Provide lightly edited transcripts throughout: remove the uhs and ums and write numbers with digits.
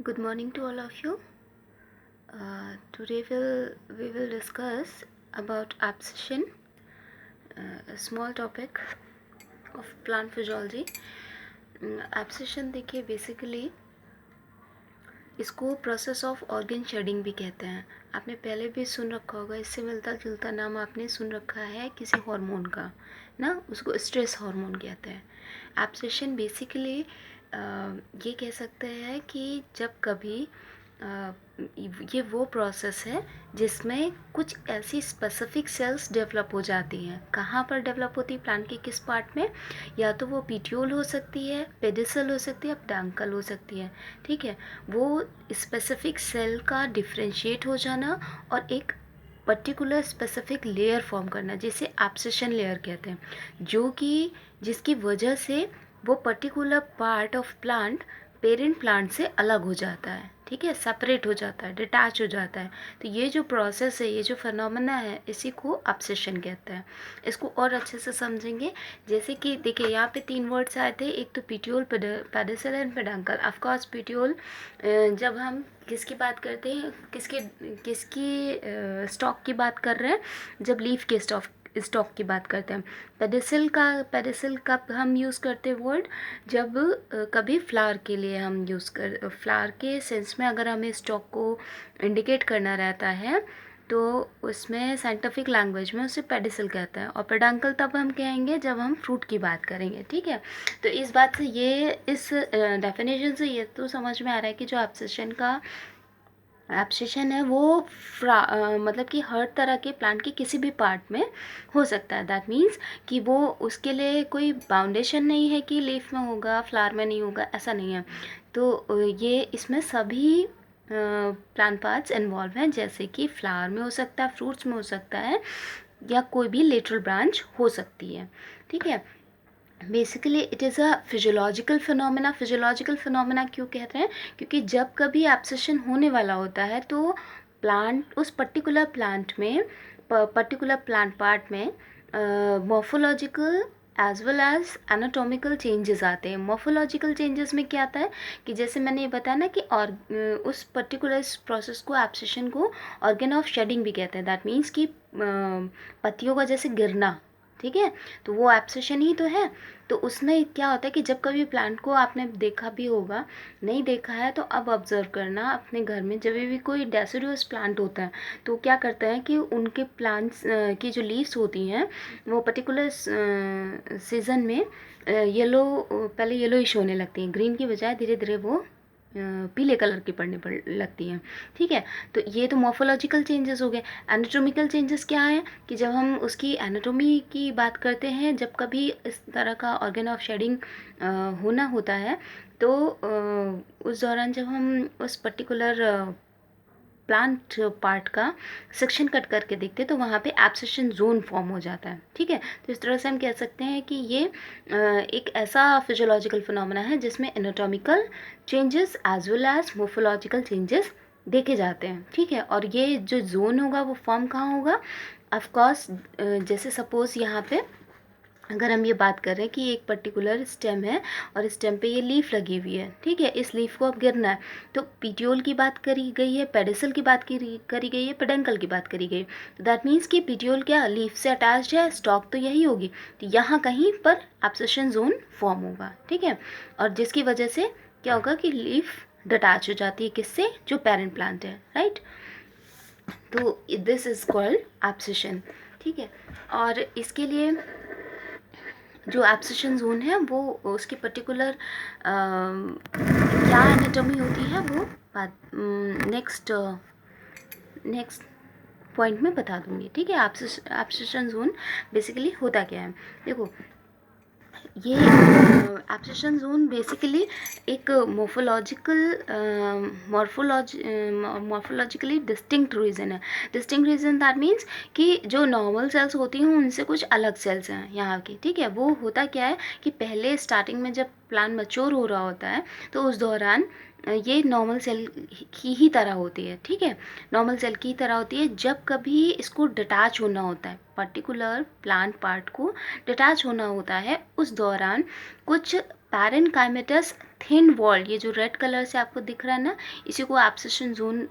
Good morning to all of you. Today we will discuss about abscission, a small topic of plant physiology. Abscission देखिए basically इसको process of organ shading भी कहते हैं. आपने पहले भी सुन रखा होगा, इससे मिलता जुलता नाम आपने सुन रखा है किसी हार्मोन का ना, उसको स्ट्रेस हार्मोन कहते हैं. एब्सेशन बेसिकली ये कह सकते हैं कि जब कभी ये वो प्रोसेस है जिसमें कुछ ऐसी स्पेसिफिक सेल्स डेवलप हो जाती हैं. कहाँ पर डेवलप होती है, प्लांट के किस पार्ट में? या तो वो पिट्यूल हो सकती है, पेडिसल हो सकती है, पेडंकल हो सकती है. ठीक है, वो स्पेसिफिक सेल का डिफ्रेंशिएट हो जाना और एक पर्टिकुलर स्पेसिफिक लेयर फॉर्म करना, जिसे एब्सेशन लेयर कहते हैं, जो कि जिसकी वजह से वो particular part of plant parent plant से अलग हो जाता है. ठीक है, सेपरेट हो जाता है, डिटैच हो जाता है. तो ये जो प्रोसेस है, ये जो फिनोमेना है, इसी को एब्सेशन कहते हैं. इसको और अच्छे से समझेंगे. जैसे कि देखिए यहाँ पे 3 वर्ड्स आए थे, एक तो पिट्यूल, पेडिसल एंड पेडंकल. ऑफकोर्स पिट्यूल जब हम किसकी बात करते हैं, किसकी स्टॉक की बात कर रहे हैं, जब लीफ के स्टॉक की बात करते हैं. पेडिसल का हम यूज़ करते हैं वर्ड जब कभी फ्लावर के लिए हम फ्लावर के सेंस में अगर हमें स्टॉक को इंडिकेट करना रहता है तो उसमें साइंटिफिक लैंग्वेज में उसे पेडिसल कहता है. और पेडंकल तब हम कहेंगे जब हम फ्रूट की बात करेंगे. ठीक है, तो इस बात से इस डेफिनेशन से ये तो समझ में आ रहा है कि जो एब्सेशन है वो मतलब कि हर तरह के प्लांट के किसी भी पार्ट में हो सकता है. दैट मीन्स कि वो उसके लिए कोई बाउंडेशन नहीं है कि लीफ में होगा, फ्लावर में नहीं होगा, ऐसा नहीं है. तो ये इसमें सभी प्लांट पार्ट्स इन्वॉल्व हैं, जैसे कि फ्लावर में हो सकता है, फ्रूट्स में हो सकता है, या कोई भी लेटरल ब्रांच हो सकती है. ठीक है, basically it is a physiological phenomena क्यों कहते हैं? क्योंकि जब कभी एब्सेशन होने वाला होता है तो प्लांट उस पर्टिकुलर प्लांट में, पर्टिकुलर प्लांट पार्ट में morphological as well as anatomical changes आते हैं. मॉर्फोलॉजिकल चेंजेस में क्या आता है कि जैसे मैंने ये बताया ना कि उस पर्टिकुलर प्रोसेस को, एब्सेशन को, ऑर्गन ऑफ शेडिंग भी कहते हैं. दैट मीन्स कि पत्तियों का जैसे गिरना. ठीक है, तो वो एब्सेशन ही तो है. तो उसमें क्या होता है कि जब कभी प्लांट को आपने देखा भी होगा, नहीं देखा है तो अब ऑब्जर्व करना अपने घर में, जब भी कोई डेसिडुअस प्लांट होता है तो क्या करते हैं कि उनके प्लांट्स की जो लीव्स होती हैं वो पर्टिकुलर सीज़न में पहले येलोइश होने लगती हैं, ग्रीन की बजाय धीरे धीरे वो पीले कलर की पड़ने लगती हैं. ठीक है, तो ये तो मॉर्फोलॉजिकल चेंजेस हो गए. एनाटॉमिकल चेंजेस क्या है कि जब हम उसकी एनाटॉमी की बात करते हैं, जब कभी इस तरह का ऑर्गन ऑफ शेडिंग होना होता है तो उस दौरान जब हम उस पर्टिकुलर प्लांट पार्ट का सेक्शन कट करके देखते हैं तो वहाँ पे एब्सेशन जोन फॉर्म हो जाता है. ठीक है, तो इस तरह से हम कह सकते हैं कि ये एक ऐसा फिजियोलॉजिकल फिनोमेना है जिसमें anatomical changes as well as morphological changes देखे जाते हैं. ठीक है, और ये जो जोन होगा वो फॉर्म कहाँ होगा? ऑफकोर्स जैसे सपोज़ यहाँ पे अगर हम ये बात कर रहे हैं कि एक पर्टिकुलर स्टेम है और स्टेम पे ये लीफ लगी हुई है. ठीक है, इस लीफ को अब गिरना है तो पिट्यूल की बात करी गई है, पेडिसल की बात करी गई है, पेडंकल की बात करी गई. तो दैट मीन्स कि पिट्यूल क्या लीफ से अटैच्ड है, स्टॉक तो यही होगी, तो यहाँ कहीं पर एब्सेशन जोन फॉर्म होगा. ठीक है, और जिसकी वजह से क्या होगा कि लीफ डिटैच हो जाती है किससे? जो पेरेंट प्लांट है. राइट, तो दिस इज कॉल्ड एब्सेशन. ठीक है, और इसके लिए जो एब्सेशन जोन है वो उसकी पर्टिकुलर क्या एनाटॉमी होती है वो बात नेक्स्ट पॉइंट में बता दूंगी. ठीक है, एब्सेशन जोन बेसिकली होता क्या है? देखो, ये एब्सेशन जोन बेसिकली एक मॉर्फोलॉजिकली डिस्टिंक्ट रीजन है. डिस्टिंक्ट रीजन दैट मीन्स कि जो नॉर्मल सेल्स होती हैं उनसे कुछ अलग सेल्स हैं यहाँ की. ठीक है, वो होता क्या है कि पहले स्टार्टिंग में जब प्लांट मैच्योर हो रहा होता है तो उस दौरान ये नॉर्मल सेल की ही तरह होती है. ठीक है, नॉर्मल सेल की तरह होती है. जब कभी इसको डिटैच होना होता है, पर्टिकुलर प्लांट पार्ट को डिटैच होना होता है, उस दौरान कुछ पैरेन्काइमेटस थिन वॉल्ड, ये जो रेड कलर से आपको दिख रहा है ना, इसी को एब्सेशन जोन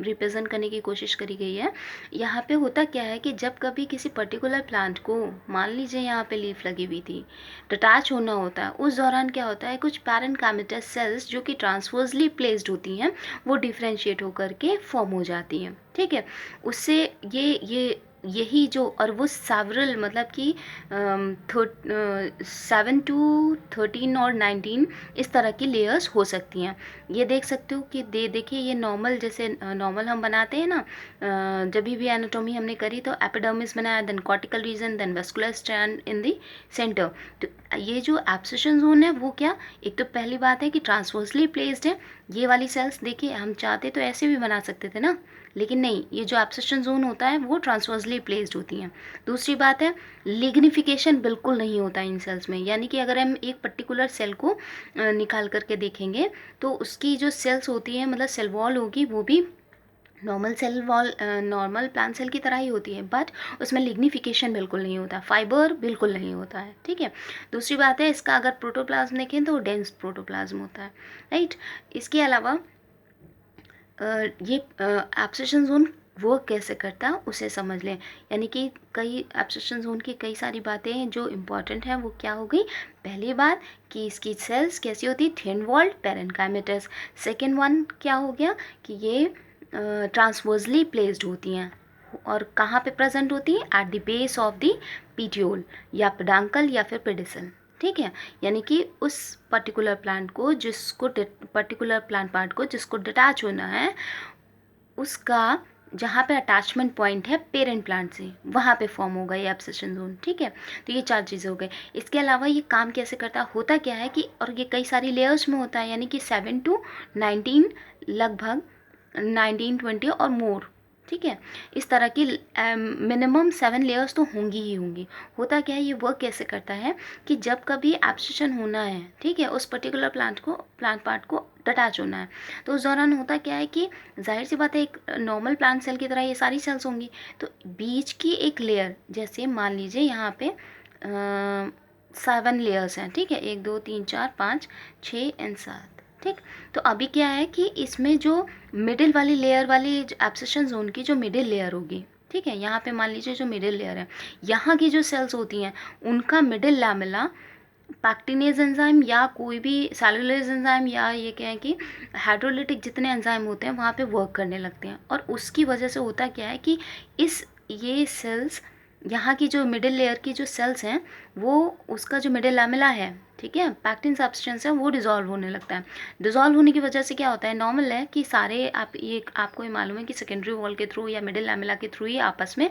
रिप्रेजेंट करने की कोशिश करी गई है। यहाँ पे होता क्या है कि जब कभी किसी पर्टिकुलर प्लांट को, मान लीजिए यहाँ पे लीफ लगी हुई थी, डिटैच होना होता है, उस दौरान क्या होता है, कुछ पैरेन्काइमेटस सेल्स जो कि ट्रांसवर्सली प्लेस्ड होती हैं वो डिफ्रेंशिएट होकर के फॉर्म हो जाती हैं। ठीक है, उससे यही जो, और वो सेवरल मतलब कि 7 to 13 और 19 इस तरह की लेयर्स हो सकती हैं। ये देख सकते हो कि देखिए ये नॉर्मल, जैसे नॉर्मल हम बनाते हैं ना, जब भी एनाटॉमी हमने करी तो एपिडर्मिस बनाया, then cortical region, then vascular strand in the centre. तो ये जो एब्सेशन जोन है वो क्या, एक तो पहली बात है कि ट्रांसवर्सली प्लेस्ड है। ये वाली सेल्स देखिए, हम चाहते तो ऐसे भी बना सकते थे ना, लेकिन नहीं, ये जो एब्सेशन जोन होता है वो ट्रांसवर्सली प्लेस्ड होती हैं। दूसरी बात है, लिग्निफिकेशन बिल्कुल नहीं होता इन सेल्स में, यानी कि अगर हम एक पर्टिकुलर सेल को निकाल करके देखेंगे तो उसकी जो सेल्स होती हैं, मतलब सेल वॉल होगी, वो भी normal cell wall, normal plant cell की तरह ही होती है, बट उसमें लिग्निफिकेशन बिल्कुल नहीं होता, फाइबर बिल्कुल नहीं होता है। ठीक है, दूसरी बात है, इसका अगर प्रोटोप्लाज्म देखें तो डेंस प्रोटोप्लाज्म होता है, राइट। इसके अलावा ये एब्सेशन जोन वर्क कैसे करता है उसे समझ लें, यानी कि कई एब्सेशन जोन की कई सारी बातें हैं जो इम्पॉर्टेंट हैं। वो क्या हो गई, पहली बात कि इसकी सेल्स कैसी होती है, thin walled parenchymatous. Second one क्या हो गया कि ये ट्रांसवर्सली प्लेस्ड होती हैं, और कहाँ पे प्रेजेंट होती है, at the base of the petiole या पेडांकल या फिर पेडिसल। ठीक है, यानी कि उस पर्टिकुलर प्लांट को, जिसको पर्टिकुलर प्लांट पार्ट को जिसको डिटैच होना है, उसका जहाँ पे अटैचमेंट पॉइंट है पेरेंट प्लांट से, वहाँ पे फॉर्म होगा ये एब्सेशन जोन। ठीक है, तो ये 4 चीज़ें हो गई। इसके अलावा ये काम कैसे करता है, होता क्या है कि, और ये कई सारी लेयर्स में होता है, यानी कि 7 to 19, लगभग 19, 20 और मोर। ठीक है, इस तरह की मिनिमम 7 लेयर्स तो होंगी ही होंगी। होता क्या है, ये वर्क कैसे करता है कि जब कभी एब्सेशन होना है, ठीक है, उस पर्टिकुलर प्लांट पार्ट को डिटैच होना है, तो उस दौरान होता क्या है कि जाहिर सी बात है, एक नॉर्मल प्लांट सेल की तरह ये सारी सेल्स होंगी, तो बीच की एक लेयर, जैसे मान लीजिए यहाँ पे 7 लेयर्स हैं। ठीक है, 1 2 3 4 5 6 एंड 7। ठीक, तो अभी क्या है कि इसमें जो मिडिल वाली लेयर वाली एब्सेशन जोन की जो मिडिल लेयर होगी, ठीक है, यहाँ पे मान लीजिए जो मिडिल लेयर है, यहाँ की जो सेल्स होती हैं उनका मिडिल लैमेला पैक्टिनेज एंजाइम या कोई भी सेलुलोज एंजाइम, या ये क्या है कि हाइड्रोलिटिक जितने एंजाइम होते हैं वहाँ पे वर्क करने लगते हैं, और उसकी वजह से होता क्या है कि ये सेल्स, यहाँ की जो मिडिल लेयर की जो सेल्स हैं, वो उसका जो मिडिल लैमेला है, ठीक है, पैक्टिन सब्सटेंस है, वो डिज़ोल्व होने लगता है। डिज़ोल्व होने की वजह से क्या होता है, नॉर्मल है कि सारे आपको ये मालूम है कि सेकेंडरी वॉल के थ्रू या मिडिल लैमेला के थ्रू ही आपस में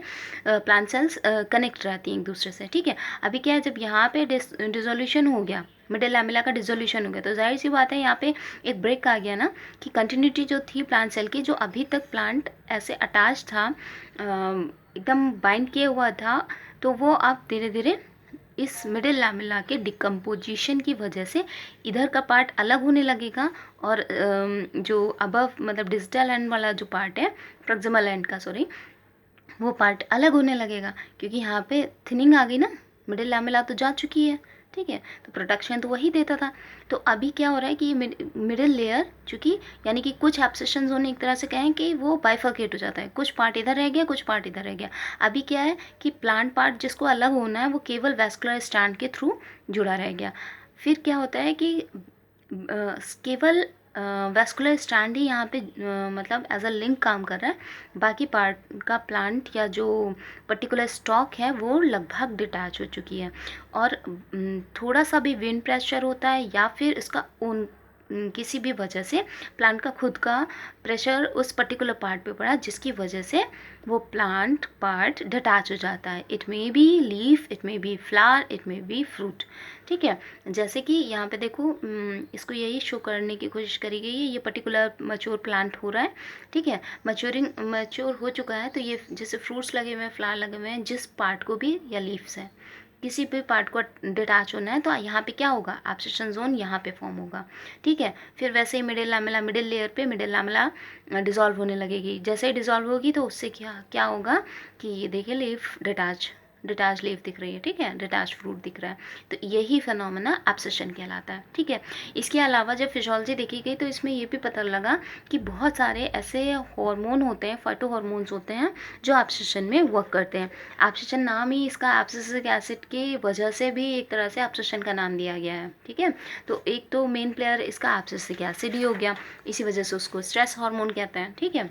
प्लांट सेल्स कनेक्ट रहती हैं एक दूसरे से। ठीक है, अभी क्या है, जब यहाँ पे डिसोल्यूशन हो गया, मिडिल लैमेला का डिसोल्यूशन हो गया, तो जाहिर सी बात है यहाँ पे एक ब्रेक आ गया ना, कि कंटिन्यूटी जो थी प्लांट सेल की, जो अभी तक प्लांट ऐसे अटैच था, एकदम बाइंड किया हुआ था, तो वो अब धीरे धीरे इस मिडिल लैमेला के डिकम्पोजिशन की वजह से इधर का पार्ट अलग होने लगेगा, और जो अबव मतलब डिजिटल एंड वाला जो पार्ट है, प्रॉक्सिमल एंड का, सॉरी, वो पार्ट अलग होने लगेगा, क्योंकि यहाँ पे थिनिंग आ गई ना, मिडिल लैमेला तो जा चुकी है। ठीक है, तो प्रोटेक्शन तो वही देता था। तो अभी क्या हो रहा है कि ये मिडिल लेयर, चूँकि यानी कि कुछ एब्सेशन जोन एक तरह से कहें कि वो बाइफर्केट हो जाता है, कुछ पार्ट इधर रह गया, कुछ पार्ट इधर रह गया। अभी क्या है कि प्लांट पार्ट जिसको अलग होना है वो केवल वेस्कुलर स्ट्रैंड के थ्रू जुड़ा रह गया। फिर क्या होता है कि केवल वेस्कुलर स्ट्रैंड ही यहाँ पे मतलब एज अ लिंक काम कर रहा है, बाकी पार्ट का प्लांट या जो पर्टिकुलर स्टॉक है वो लगभग डिटैच हो चुकी है, और थोड़ा सा भी विंड प्रेशर होता है या फिर इसका किसी भी वजह से प्लांट का खुद का प्रेशर उस पर्टिकुलर पार्ट पे पड़ा, जिसकी वजह से वो प्लांट पार्ट डिटैच हो जाता है। It may be leaf, it may be flower, it may be fruit. ठीक है, जैसे कि यहाँ पे देखो, इसको यही शो करने की कोशिश करी गई है, ये पर्टिकुलर मैच्योर प्लांट हो रहा है। ठीक है, मैच्योर हो चुका है, तो ये जैसे फ्रूट्स लगे हुए हैं, फ्लावर लगे हुए हैं, जिस पार्ट को भी, या लीव्स है, किसी भी पार्ट को डिटैच होना है तो यहाँ पे क्या होगा, एब्सेशन जोन यहाँ पे फॉर्म होगा। ठीक है, फिर वैसे ही मिडिल लेयर पे मिडिल लैमेला डिज़ोल्व होने लगेगी। जैसे ही डिज़ोल्व होगी तो उससे क्या क्या होगा कि ये देखिए लीफ डिटैच डिटैच लीफ दिख रही है, ठीक है, डिटैच फ्रूट दिख रहा है, तो यही फिनोमेना एब्सेशन कहलाता है, ठीक है। इसके अलावा जब फिजियोलॉजी देखी गई तो इसमें ये भी पता लगा कि बहुत सारे ऐसे हार्मोन होते हैं, फाइटो हार्मोन्स होते हैं जो एब्सेशन में वर्क करते हैं। एब्सेशन नाम ही इसका एब्सिसिक एसिड की वजह से भी एक तरह से एब्सेशन का नाम दिया गया है, ठीक है। तो एक तो मेन प्लेयर इसका एब्सिसिक एसिड ही हो गया, इसी वजह से उसको स्ट्रेस हार्मोन कहते हैं, ठीक है।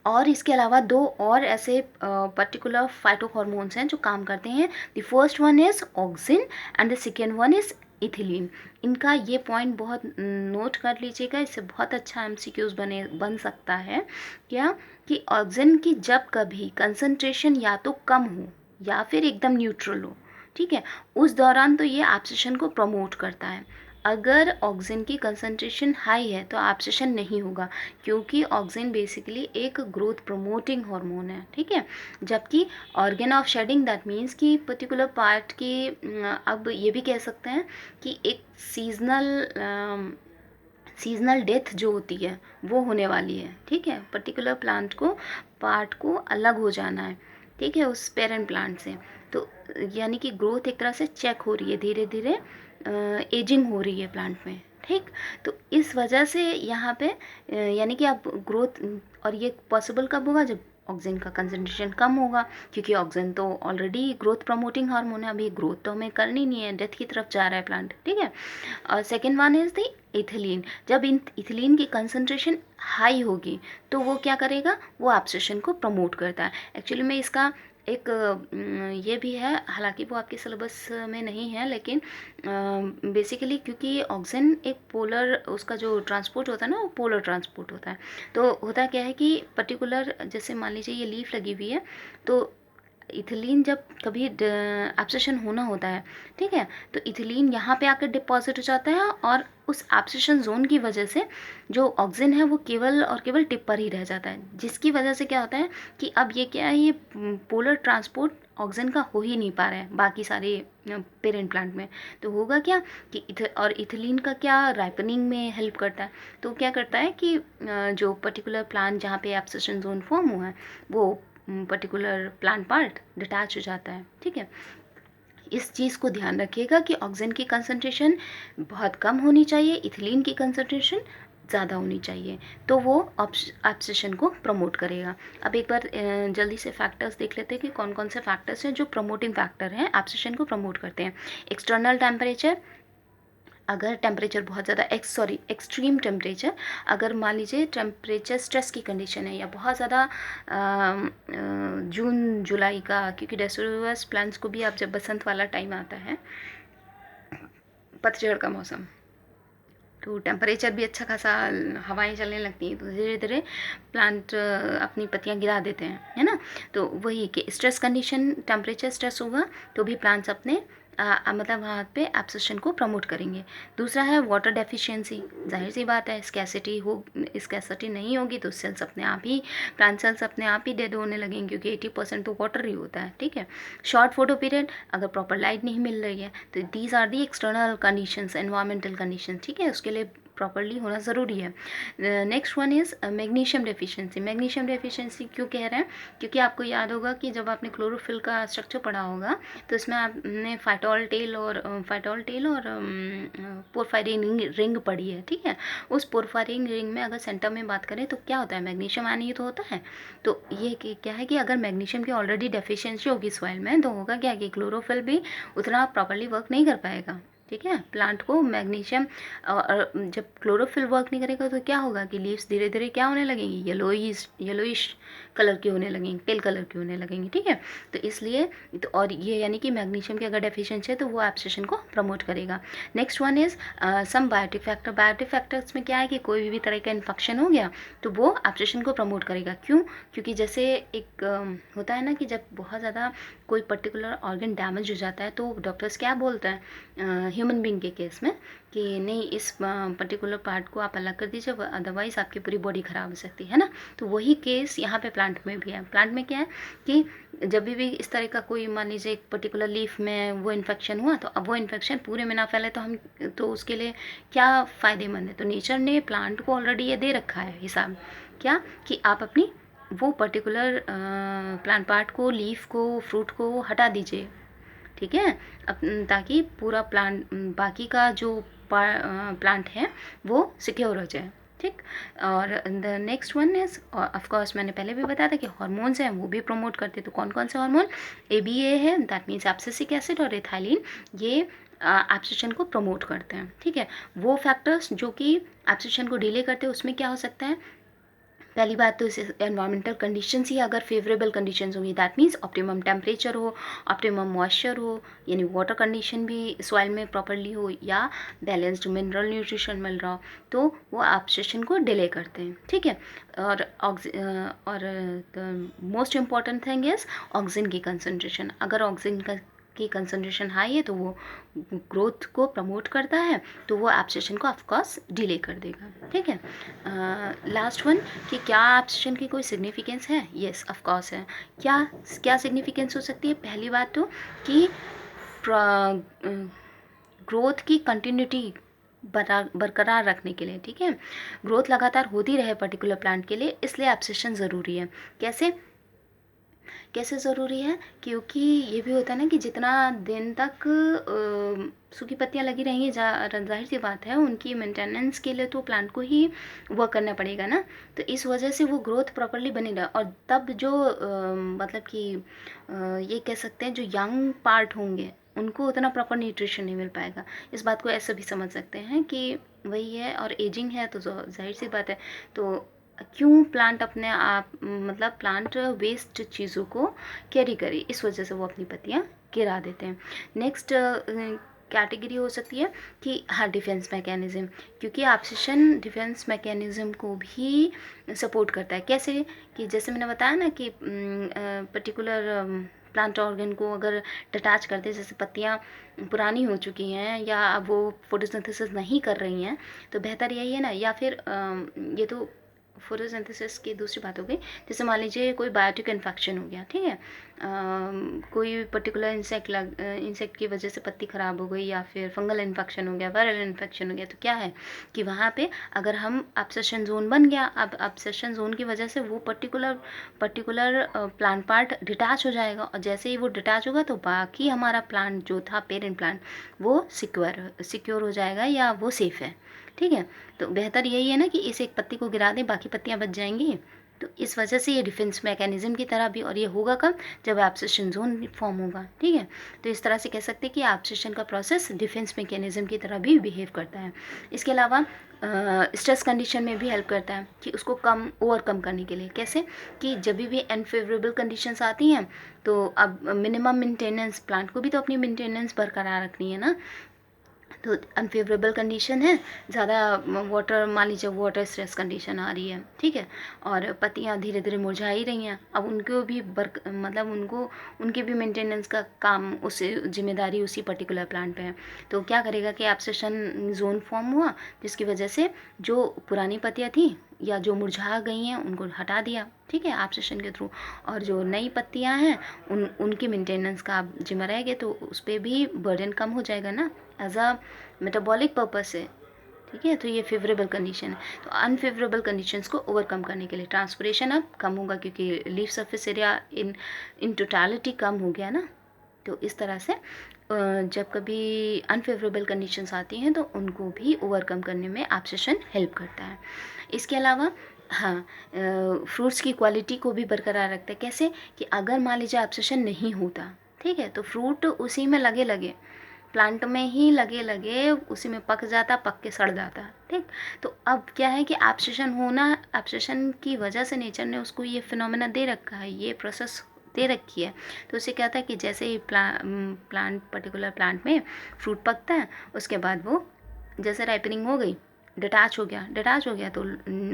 और इसके अलावा दो और ऐसे पर्टिकुलर फाइटोहॉर्मोन्स हैं जो काम करते हैं। The first one is auxin and the second one is ethylene. इनका ये पॉइंट बहुत नोट कर लीजिएगा, इससे बहुत अच्छा एमसीक्यूज बन सकता है। क्या कि ऑक्सिन की जब कभी कंसंट्रेशन या तो कम हो या फिर एकदम न्यूट्रल हो, ठीक है, उस दौरान तो ये एब्सेशन को प्रमोट करता है। अगर ऑक्सिन की कंसंट्रेशन हाई है तो एब्सेशन नहीं होगा, क्योंकि ऑक्सिन बेसिकली एक ग्रोथ प्रमोटिंग हार्मोन है, ठीक है। जबकि organ of shedding that means कि पर्टिकुलर पार्ट की अब ये भी कह सकते हैं कि एक सीजनल डेथ जो होती है वो होने वाली है, ठीक है। पर्टिकुलर प्लांट को पार्ट को अलग हो जाना है, ठीक है, उस पेरेंट प्लांट से। तो यानी कि ग्रोथ एक तरह से चेक हो रही है, धीरे धीरे एजिंग हो रही है प्लांट में, ठीक। तो इस वजह से यहाँ पे यानी कि अब ग्रोथ, और ये पॉसिबल कब होगा, जब ऑक्सीजन का कंसंट्रेशन कम होगा, क्योंकि ऑक्सीजन तो ऑलरेडी ग्रोथ प्रमोटिंग हार्मोन है, अभी ग्रोथ तो हमें करनी नहीं है, डेथ की तरफ जा रहा है प्लांट, ठीक है। और second one is the ethylene. जब इन इथिलीन की कंसंट्रेशन हाई होगी तो वो क्या करेगा, वो एब्सेशन को प्रमोट करता है। एक्चुअली में इसका एक ये भी है, हालांकि वो आपके सिलेबस में नहीं है, लेकिन बेसिकली क्योंकि ऑक्सीजन एक पोलर, उसका जो ट्रांसपोर्ट होता है ना, वो पोलर ट्रांसपोर्ट होता है। तो होता क्या है कि पर्टिकुलर, जैसे मान लीजिए ये लीफ लगी हुई है, तो इथिलीन जब कभी एब्सेशन होना होता है, ठीक है, तो इथिलीन यहाँ पे आकर डिपॉजिट हो जाता है, और उस एब्सेशन जोन की वजह से जो ऑक्सीजन है वो केवल और केवल टिप पर ही रह जाता है, जिसकी वजह से क्या होता है कि अब ये क्या है, ये पोलर ट्रांसपोर्ट ऑक्सीजन का हो ही नहीं पा रहा है बाकी सारे पेरेंट प्लांट में। तो होगा क्या कि और इथिलीन का क्या राइपनिंग में हेल्प करता है, तो क्या करता है कि जो पर्टिकुलर प्लांट जहाँ पे एब्सेशन जोन फॉर्म हुआ है वो पर्टिकुलर प्लांट पार्ट डिटैच हो जाता है, ठीक है। इस चीज़ को ध्यान रखिएगा कि ऑक्सीजन की कंसंट्रेशन बहुत कम होनी चाहिए, इथिलीन की कंसंट्रेशन ज़्यादा होनी चाहिए, तो वो एब्सेशन को प्रमोट करेगा। अब एक बार जल्दी से फैक्टर्स देख लेते हैं कि कौन कौन से फैक्टर्स हैं जो प्रमोटिंग फैक्टर हैं, एब्सेशन को प्रमोट करते हैं। एक्सटर्नल टेम्परेचर, अगर टेम्परेचर बहुत ज़्यादा एक्सट्रीम टेम्परेचर, अगर मान लीजिए टेम्परेचर स्ट्रेस की कंडीशन है या बहुत ज़्यादा जून जुलाई का, क्योंकि डेसिडुअस प्लांट्स को भी आप जब बसंत वाला टाइम आता है, पतझड़ का मौसम, तो टेम्परेचर भी अच्छा खासा, हवाएं चलने लगती हैं, तो धीरे धीरे प्लांट अपनी पत्तियां गिरा देते हैं, है ना। तो वही कि स्ट्रेस कंडीशन, टेम्परेचर स्ट्रेस होगा तो भी प्लांट्स अपने मतलब वहाँ पे एब्सेशन को प्रमोट करेंगे। दूसरा है वाटर डेफिशिएंसी, जाहिर सी बात है, स्कैसिटी नहीं होगी तो सेल्स अपने आप ही, प्लांट सेल्स अपने आप ही डेड होने लगेंगे, क्योंकि 80% तो वाटर ही होता है, ठीक है। शॉर्ट फोटो पीरियड, अगर प्रॉपर लाइट नहीं मिल रही है तो these are the external conditions, environmental condition, ठीक है, उसके लिए प्रॉपरली होना ज़रूरी है। Next one is magnesium deficiency. Magnesium deficiency क्यों कह रहे हैं, क्योंकि आपको याद होगा कि जब आपने क्लोरोफिल का स्ट्रक्चर पढ़ा होगा तो इसमें आपने फाइटोल टेल और पोरफायरिन रिंग पढ़ी है, ठीक है। उस पोरफायरिन रिंग में अगर सेंटर में बात करें तो क्या होता है, मैग्नीशियम आयन ही तो होता है। तो ये क्या है कि अगर मैग्नीशियम की ऑलरेडी डेफिशिएंसी होगी सॉइल में, तो होगा क्या कि क्लोरोफिल भी उतना प्रॉपरली वर्क नहीं कर पाएगा, ठीक है। प्लांट को मैग्नीशियम, जब क्लोरोफिल वर्क नहीं करेगा तो क्या होगा कि लीव्स धीरे धीरे क्या होने लगेंगी, येलोइश कलर की होने लगेंगी, पेल कलर की होने लगेंगी, ठीक है। तो इसलिए तो, और ये यानी कि मैग्नीशियम की अगर डेफिशिएंसी है तो वो एब्सेशन को प्रमोट करेगा। Next one is some biotic factor. Biotic factors में क्या है कि कोई भी तरह का इन्फेक्शन हो गया तो वो एब्सेशन को प्रमोट करेगा। क्यों, क्योंकि जैसे एक होता है ना कि जब बहुत ज़्यादा कोई पर्टिकुलर ऑर्गन डैमेज हो जाता है तो डॉक्टर्स क्या बोलते हैं ह्यूमन बींग के केस में कि नहीं, इस पर्टिकुलर पार्ट को आप अलग कर दीजिए, अदरवाइज़ आपकी पूरी बॉडी ख़राब हो सकती है ना। तो वही केस यहाँ पे प्लांट में भी है। प्लांट में क्या है कि जब भी इस तरह का कोई, मान लीजिए एक पर्टिकुलर लीफ में वो इन्फेक्शन हुआ, तो अब वो इन्फेक्शन पूरे में ना फैले तो उसके लिए क्या फ़ायदेमंद है। तो नेचर ने प्लांट को ऑलरेडी ये दे रखा है हिसाब, क्या कि आप अपनी वो पर्टिकुलर प्लांट पार्ट को, लीफ को, फ्रूट को हटा दीजिए, ठीक है, ताकि पूरा प्लांट, बाकी का जो प्लांट है वो सिक्योर हो जाए, ठीक। और the next one is, of course मैंने पहले भी बताया था कि हार्मोन्स हैं वो भी प्रमोट करते हैं। तो कौन कौन से हार्मोन? ABA है, दैट मीन्स एब्सिसिक एसिड, और एथाइलिन, ये एब्सिशन को प्रमोट करते हैं, ठीक है। वो फैक्टर्स जो कि एब्सिशन को डिले करते हैं, उसमें क्या हो सकता है? पहली बात तो इस एनवायरमेंटल कंडीशंस ही अगर फेवरेबल कंडीशंस होंगी, दैट मीन्स ऑप्टिमम टेम्परेचर हो, ऑप्टिमम मॉइस्चर हो, यानी वाटर कंडीशन भी सॉइल में प्रॉपरली हो, या बैलेंस्ड मिनरल न्यूट्रिशन मिल रहा हो, तो वो एब्सिशन को डिले करते हैं, ठीक है। और the most important thing is oxygen की कंसनट्रेशन। अगर ऑक्सीजन की कंसनट्रेशन हाई है तो वो ग्रोथ को प्रमोट करता है, तो वो एब्सिशन को ऑफकोर्स डिले कर देगा, ठीक है। लास्ट वन, कि क्या एब्सिशन की कोई सिग्निफिकेंस है? येस ऑफकोर्स है। क्या क्या सिग्निफिकेंस हो सकती है? पहली बात तो कि ग्रोथ की कंटिन्यूटी बरकरार रखने के लिए, ठीक है, ग्रोथ लगातार होती रहे पर्टिकुलर प्लांट के लिए, इसलिए एब्सिशन ज़रूरी है। कैसे कैसे ज़रूरी है? क्योंकि ये भी होता है ना कि जितना दिन तक सूखी पत्तियाँ लगी रहेंगी, जाहिर सी बात है उनकी मेंटेनेंस के लिए तो प्लांट को ही वर्क करना पड़ेगा ना। तो इस वजह से वो ग्रोथ प्रॉपरली बनी रहे, और तब जो मतलब कि ये कह सकते हैं जो यंग पार्ट होंगे उनको उतना प्रॉपर न्यूट्रिशन नहीं मिल पाएगा। इस बात को ऐसे भी समझ सकते हैं कि वही है, और एजिंग है तो जाहिर सी बात है, तो क्यों प्लांट अपने आप, मतलब प्लांट वेस्ट चीज़ों को कैरी करे, इस वजह से वो अपनी पत्तियाँ गिरा देते हैं। नेक्स्ट कैटेगरी हो सकती है कि हाँ, डिफेंस मैकेनिज़्म, क्योंकि एब्सिशन डिफेंस मैकेनिज़्म को भी सपोर्ट करता है। कैसे? कि जैसे मैंने बताया ना कि पर्टिकुलर प्लांट ऑर्गन को अगर डिटैच करते हैं, जैसे पत्तियाँ पुरानी हो चुकी हैं या अब वो फोटोसिंथेसिस नहीं कर रही हैं, तो बेहतर यही है ना, या फिर ये तो फोटोसिंथेसिस की दूसरी बात हो गई। जैसे मान लीजिए कोई बायोटिक इन्फेक्शन हो गया, ठीक है, कोई पर्टिकुलर इंसेक्ट की वजह से पत्ती ख़राब हो गई, या फिर फंगल इन्फेक्शन हो गया, वायरल इन्फेक्शन हो गया, तो क्या है कि वहाँ पे अगर हम एब्सेशन जोन बन गया, अब एब्सेशन जोन की वजह से वो पर्टिकुलर प्लांट पार्ट डिटैच हो जाएगा, और जैसे ही वो डिटैच होगा तो बाकी हमारा प्लांट जो था पेरेंट प्लांट, वो सिक्योर हो जाएगा, या वो सेफ़ है, ठीक है। तो बेहतर यही है ना कि इस एक पत्ती को गिरा दें, बाकी पत्तियाँ बच जाएंगी। तो इस वजह से ये डिफेंस मैकेनिज्म की तरह भी, और ये होगा कब? जब एब्सेशन जोन फॉर्म होगा, ठीक है। तो इस तरह से कह सकते हैं कि एब्सेशन का प्रोसेस डिफेंस मैकेनिज्म की तरह भी बिहेव करता है। इसके अलावा स्ट्रेस कंडीशन में भी हेल्प करता है कि उसको ओवरकम करने के लिए। कैसे? कि जब भी अनफेवरेबल कंडीशंस आती हैं, तो अब मिनिमम मेंटेनेंस, प्लांट को भी तो अपनी मेंटेनेंस बरकरार रखनी है ना। तो अनफेवरेबल कंडीशन है, ज़्यादा वाटर, मान लीजिए वाटर स्ट्रेस कंडीशन आ रही है, ठीक है, और पत्तियाँ धीरे धीरे मुरझा ही रही हैं, अब उनको भी मतलब उनके भी मेंटेनेंस का काम, उस जिम्मेदारी उसी पर्टिकुलर प्लांट पे है। तो क्या करेगा कि एब्सेशन जोन फॉर्म हुआ, जिसकी वजह से जो पुरानी पत्तियाँ थी या जो मुरझा गई हैं उनको हटा दिया, ठीक है, एब्सेशन के थ्रू, और जो नई पत्तियाँ हैं उनकी मेंटेनेंस का आप जिम्मा रहेगा, तो उस पर भी बर्डन कम हो जाएगा ना, एज अ मेटाबॉलिक पर्पस से, ठीक है। तो ये फेवरेबल कंडीशन है। तो अनफेवरेबल कंडीशंस को ओवरकम करने के लिए ट्रांसपिरेशन अब कम होगा, क्योंकि leaf surface area in totality कम हो गया ना। तो इस तरह से जब कभी अनफेवरेबल कंडीशंस आती हैं तो उनको भी ओवरकम करने में एब्सेशन हेल्प करता है। इसके अलावा हाँ, फ्रूट्स की क्वालिटी को भी बरकरार रखता है। कैसे? कि अगर मान लीजिए एब्सेशन नहीं होता, ठीक है, तो फ्रूट उसी में लगे प्लांट में ही लगे उसी में पक जाता, पक के सड़ जाता, ठीक। तो अब क्या है कि एब्सेशन की वजह से नेचर ने उसको ये फिनोमेना दे रखा है, ये प्रोसेस दे रखी है। तो उससे क्या होता है कि जैसे ही पर्टिकुलर प्लांट में फ्रूट पकता है, उसके बाद वो जैसे राइपनिंग हो गई, डिटैच हो गया, तो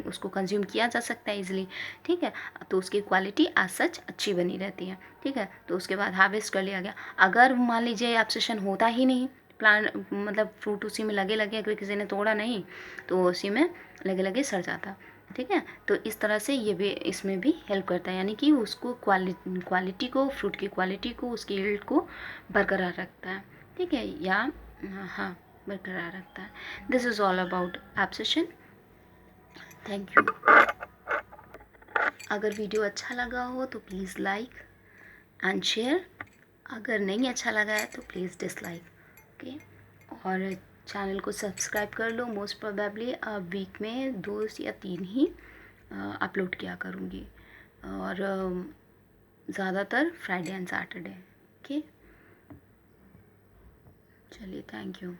उसको कंज्यूम किया जा सकता है इजीली, ठीक है। तो उसकी क्वालिटी एज सच अच्छी बनी रहती है, ठीक है। तो उसके बाद हार्वेस्ट कर लिया गया। अगर मान लीजिए एब्सेशन होता ही नहीं, प्लांट मतलब फ्रूट उसी में लगे अगर किसी ने तोड़ा नहीं, तो उसी में लगे सड़ जाता, ठीक है। तो इस तरह से ये भी इसमें भी हेल्प करता है, यानी कि उसको क्वालिटी को, फ्रूट की क्वालिटी को, उसकी यील्ड को बरकरार रखता है, ठीक है, या हाँ, बरकरार रखता है। This is all about abscission. Thank you. अगर वीडियो अच्छा लगा हो तो प्लीज़ लाइक एंड शेयर, अगर नहीं अच्छा लगा है तो प्लीज़ डिसलाइक। ओके, और चैनल को सब्सक्राइब कर लो। मोस्ट प्रोबेबली वीक में 2 या 3 ही अपलोड किया करूँगी, और ज़्यादातर फ्राइडे एंड सैटरडे। ओके, चलिए, थैंक यू।